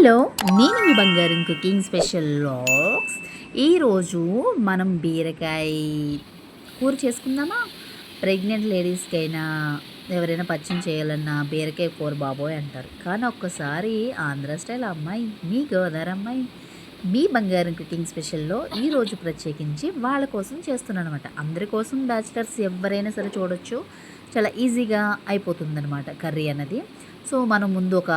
Hello, నేను మీ బంగారం కుకింగ్ స్పెషల్ వ్లాగ్స్. ఈరోజు మనం బీరకాయ కూర చేసుకుందామా? ప్రెగ్నెంట్ లేడీస్కైనా ఎవరైనా పచ్చడి చేయాలన్నా బీరకాయ కూర బాబోయ్ అంటారు. కానీ ఒక్కసారి ఆంధ్ర స్టైల్ అమ్మాయి, మీ గోదావరి అమ్మాయి, మీ బంగారం కుకింగ్ స్పెషల్లో ఈరోజు ప్రత్యేకించి వాళ్ళ కోసం చేస్తున్నాను అనమాట. అందరి కోసం బ్యాచిలర్స్ ఎవరైనా సరే చూడొచ్చు. చాలా ఈజీగా అయిపోతుందనమాట కర్రీ అన్నది. సో మనం ముందు ఒక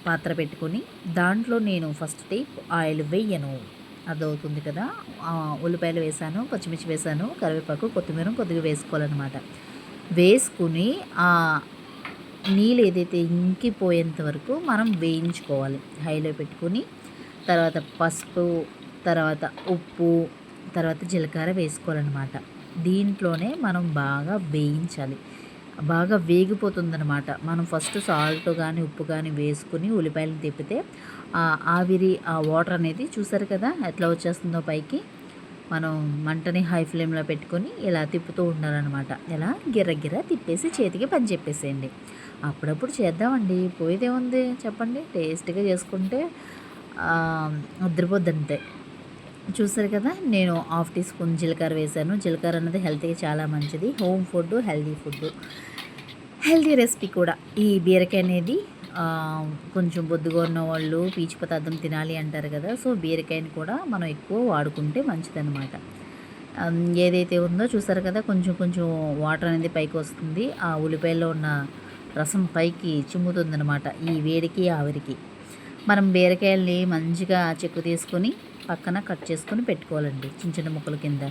పాత్ర పెట్టుకొని దాంట్లో నేను ఫస్ట్ టైప్ ఆయిల్ వేయను, అదవుతుంది కదా. ఉల్లిపాయలు వేసాను, పచ్చిమిర్చి వేసాను, కరివేపాకు, కొత్తిమీర కొద్దిగా వేసుకోవాలన్నమాట. వేసుకుని ఆ నీళ్ళు ఏదైతే ఇంకిపోయేంత వరకు మనం వేయించుకోవాలి హైలో పెట్టుకుని. తర్వాత పసుపు, తర్వాత ఉప్పు, తర్వాత జీలకర్ర వేసుకోవాలన్నమాట. దీంట్లోనే మనం బాగా వేయించాలి. బాగా వేగిపోతుందనమాట. మనం ఫస్ట్ సాల్ట్ కానీ ఉప్పు కానీ వేసుకుని ఉల్లిపాయలను తిప్పితే ఆవిరి ఆ వాటర్ అనేది చూసారు కదా ఎట్లా వచ్చేస్తుందో పైకి. మనం మంటని హై ఫ్లేమ్లో పెట్టుకొని ఇలా తిప్పుతూ ఉండాలన్నమాట. ఇలా గిర్ర తిప్పేసి చేతికి పని చెప్పేసేయండి. అప్పుడప్పుడు చేద్దామండి, పోయేదేముంది చెప్పండి. టేస్ట్గా చేసుకుంటే అదిరిపోద్దంతే. చూసారు కదా, నేను హాఫ్ టీ స్పూన్ జీలకర్ర వేసాను. జీలకర్ర అన్నది హెల్త్కి చాలా మంచిది. హోమ్ ఫుడ్, హెల్తీ రెసిపీ కూడా. ఈ బీరకాయ అనేది కొంచెం బొద్దుగా ఉన్న వాళ్ళు పీచు పదార్థం తినాలి అంటారు కదా. సో బీరకాయని కూడా మనం ఎక్కువ వాడుకుంటే మంచిదన్నమాట. ఏదైతే ఉందో చూసారు కదా, కొంచెం కొంచెం వాటర్ అనేది పైకి వస్తుంది. ఆ ఉల్లిపాయలో ఉన్న రసం పైకి చిమ్ముతుందన్నమాట ఈ వేడికి ఆవిరికి. మనం బీరకాయల్ని మంచిగా చెక్కు తీసుకొని పక్కన కట్ చేసుకొని పెట్టుకోవాలండి చిన్న చిన్న ముక్కల కింద.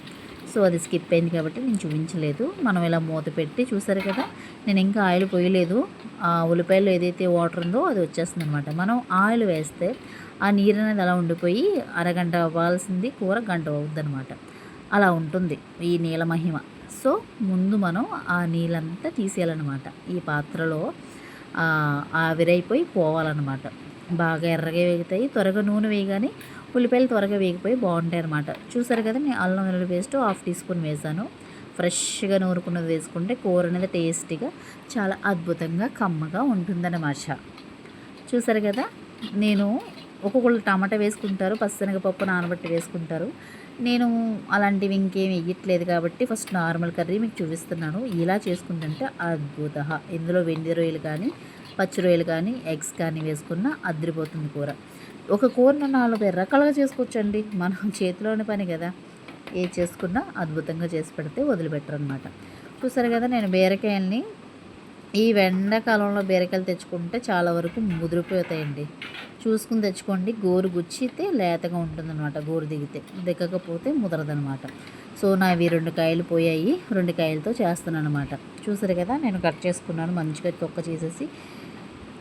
సో అది స్కిప్ అయింది కాబట్టి నేను చూపించలేదు. మనం ఇలా మూత పెట్టి చూసారు కదా, నేను ఇంకా ఆయిల్ పోయలేదు. ఆ ఉల్లిపాయలో ఏదైతే వాటర్ ఉందో అది వచ్చేస్తుంది అనమాట. మనం ఆయిల్ వేస్తే ఆ నీరు అనేది అలా ఉండిపోయి అరగంట అవ్వాల్సింది కూర గంట అవుద్దనమాట. అలా ఉంటుంది ఈ నీళ్ళ మహిమ. సో ముందు మనం ఆ నీళ్ళంతా తీసేయాలన్నమాట. ఈ పాత్రలో ఆవిరైపోయి పోవాలన్నమాట. బాగా ఎర్రగా వేగుతాయి. త్వరగా నూనె వేయగానే ఉల్లిపాయలు త్వరగా వేగిపోయి బాగుంటాయి అన్నమాట. చూసారు కదా, నేను అల్లం వెల్లుల్లి పేస్ట్ హాఫ్ టీ స్పూన్ వేసాను. ఫ్రెష్గా నూరుకున్నది వేసుకుంటే కూర అనేది టేస్టీగా చాలా అద్భుతంగా కమ్మగా ఉంటుందన్నమాట. చూసారు కదా, నేను ఒక్కొక్కళ్ళు టమాటా వేసుకుంటారు, పచ్చిశనగపప్పు నానబెట్టి వేసుకుంటారు. నేను అలాంటివి ఇంకేం వేయట్లేదు కాబట్టి ఫస్ట్ నార్మల్ కర్రీ మీకు చూపిస్తున్నాను. ఇలా చేసుకుంటుంటే అద్భుత. ఇందులో వెండి రొయ్యలు కానీ, పచ్చి రొయ్యలు కానీ, ఎగ్స్ కానీ వేసుకున్న అదిరిపోతుంది కూర. ఒక కూరను 4 రకాలుగా చేసుకోవచ్చండి. మనం చేతిలోని పని కదా, ఏది చేసుకున్నా అద్భుతంగా చేసి పెడితే వదిలిపెట్టరు అనమాట. చూసారు కదా, నేను బీరకాయల్ని ఈ ఎండాకాలంలో బీరకాయలు తెచ్చుకుంటే చాలా వరకు ముదిరిపోతాయండి. చూసుకుని తెచ్చుకోండి. గోరు గుచ్చితే లేతగా ఉంటుందన్నమాట, గోరు దిగకపోతే ముదరదనమాట. సో నావి 2 కాయలు పోయాయి. 2 కాయలతో చేస్తున్నాను అనమాట. చూసారు కదా, నేను కట్ చేసుకున్నాను మంచిగా తొక్క చేసేసి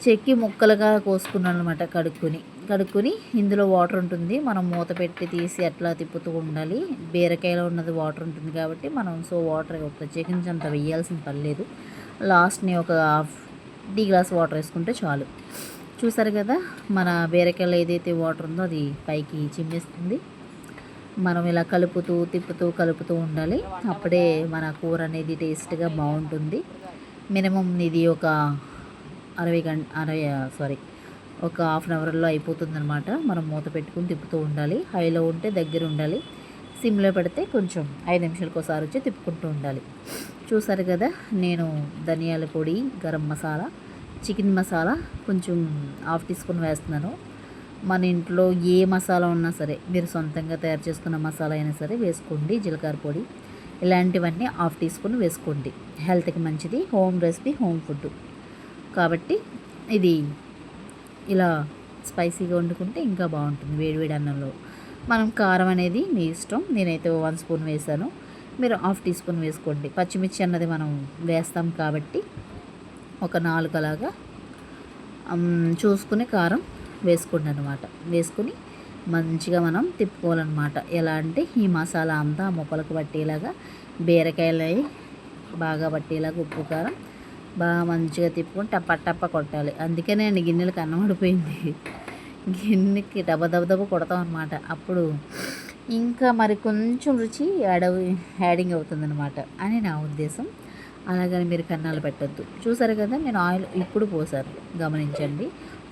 చెక్కి ముక్కలుగా కోసుకున్నాను అనమాట. కడుక్కుని ఇందులో వాటర్ ఉంటుంది. మనం మూత పెట్టి తీసి అట్లా తిప్పుతూ ఉండాలి. బీరకాయలో ఉన్నది వాటర్ ఉంటుంది కాబట్టి మనం వాటర్ ప్రత్యేకించి అంత వేయాల్సిన పని లేదు. లాస్ట్ని ఒక హాఫ్ టీ గ్లాస్ వాటర్ వేసుకుంటే చాలు. చూసారు కదా, మన బీరకాయలో ఏదైతే వాటర్ ఉందో అది పైకి చిమ్మేస్తుంది. మనం ఇలా కలుపుతూ ఉండాలి. అప్పుడే మన కూర అనేది టేస్ట్గా బాగుంటుంది. మినిమం ఇది ఒక ఒక హాఫ్ అన్ అవర్లో అయిపోతుందన్నమాట. మనం మూత పెట్టుకుని తిప్పుతూ ఉండాలి. హైలో ఉంటే దగ్గర ఉండాలి, సిమ్లో పెడితే కొంచెం 5 నిమిషాలకు ఒకసారి వచ్చి తిప్పుకుంటూ ఉండాలి. చూసారు కదా, నేను ధనియాల పొడి, గరం మసాలా, చికెన్ మసాలా కొంచెం హాఫ్ టీ స్పూన్ వేస్తున్నాను. మన ఇంట్లో ఏ మసాలా ఉన్నా సరే, మీరు సొంతంగా తయారు చేసుకున్న మసాలా అయినా సరే వేసుకోండి. జీలకర్ర పొడి ఇలాంటివన్నీ హాఫ్ టీ స్పూన్ వేసుకోండి. హెల్త్కి మంచిది. హోమ్ రెసిపీ, హోమ్ ఫుడ్ కాబట్టి ఇది ఇలా స్పైసీగా వండుకుంటే ఇంకా బాగుంటుంది వేడివేడి అన్నంలో. మనం కారం అనేది మీ ఇష్టం. నేనైతే 1 స్పూన్ వేసాను, మీరు హాఫ్ టీ స్పూన్ వేసుకోండి. పచ్చిమిర్చి అన్నది మనం వేస్తాం కాబట్టి ఒక 4 అలాగా చూసుకుని కారం వేసుకోండి అనమాట. వేసుకుని మంచిగా మనం తిప్పుకోవాలన్నమాట. ఎలా అంటే ఈ మసాలా అంతా ముక్కలకు పట్టేలాగా, బీరకాయలు బాగా పట్టేలాగా ఉప్పు కారం బాగా మంచిగా తిప్పుకొని టప్ప కొట్టాలి. అందుకే నేను గిన్నెలకు అన్నం పడిపోయింది. గిన్నెకి దెబ్బ కొడతాం అనమాట. అప్పుడు ఇంకా మరి కొంచెం రుచి యాడింగ్ అవుతుందన్నమాట అని నా ఉద్దేశం. అలాగని మీరు కన్నాలు పెట్టద్దు. చూసారు కదా, నేను ఆయిల్ ఇప్పుడు పోసాను, గమనించండి.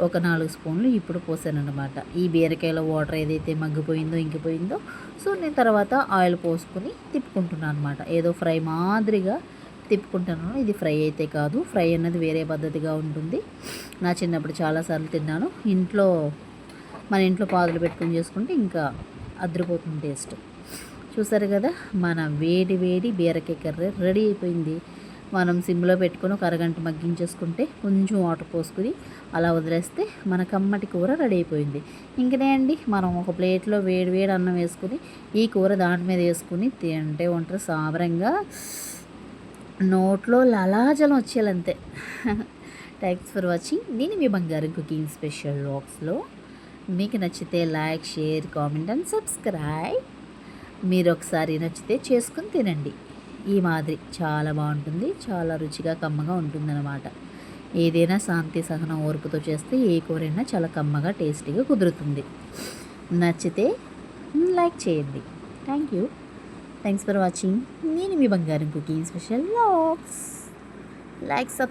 ఒక 4 స్పూన్లు ఇప్పుడు పోసానన్నమాట. ఈ బీరకాయలో వాటర్ ఏదైతే మగ్గిపోయిందో, ఇంకిపోయిందో, సో నేను తర్వాత ఆయిల్ పోసుకొని తిప్పుకుంటున్నాను అనమాట. ఏదో ఫ్రై మాదిరిగా తిప్పుకుంటున్నాను. ఇది ఫ్రై అయితే కాదు, ఫ్రై అన్నది వేరే పద్ధతిగా ఉంటుంది. నా చిన్నప్పుడు చాలాసార్లు తిన్నాను. మన ఇంట్లో పాదులు పెట్టుకొని చేసుకుంటే ఇంకా అదిరిపోతుంది టేస్ట్. చూసారు కదా, మన వేడి వేడి బీరకాయ కర్రీ రెడీ అయిపోయింది. మనం సిమ్లో పెట్టుకొని ఒక అరగంట మగ్గించేసుకుంటే కొంచెం వాటర్ పోసుకుని అలా వదిలేస్తే మన కమ్మటి కూర రెడీ అయిపోయింది. ఇంకనే అండి, మనం ఒక ప్లేట్లో వేడి వేడి అన్నం వేసుకుని ఈ కూర దాని మీద వేసుకుని తింటే ఉంటారు సాబరంగా, నోట్లో లలాజలం వచ్చేయాలంతే. Thanks for watching. నేను మీ బంగారం కుకింగ్ స్పెషల్ వ్లాగ్స్లో. మీకు నచ్చితే like, share, comment and subscribe. మీరు ఒకసారి నచ్చితే చేసుకుని తినండి. ఈ మాదిరి చాలా బాగుంటుంది, చాలా రుచిగా కమ్మగా ఉంటుందన్నమాట. ఏదైనా శాంతి సహనం ఓర్పుతో చేస్తే ఏ కూరైనా చాలా కమ్మగా టేస్టీగా కుదురుతుంది. నచ్చితే లైక్ చేయండి. Thank you. Thanks for watching. నేను మీ బంగారం cooking special vlogs. Like, subscribe.